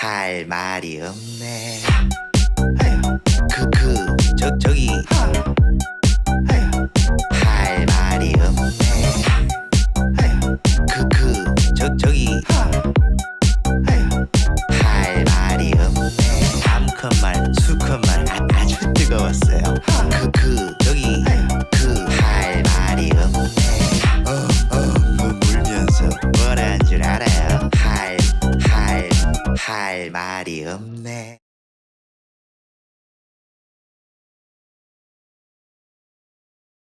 할 말이 없네. 저기 할 말이 없네. 저기 할 말이 없네. 암컷 말, 수컷 말 아주 뜨거웠어요. 저기 할 말이 없네. 울면서 뭐라는 줄 알아요? 할 말이 없네.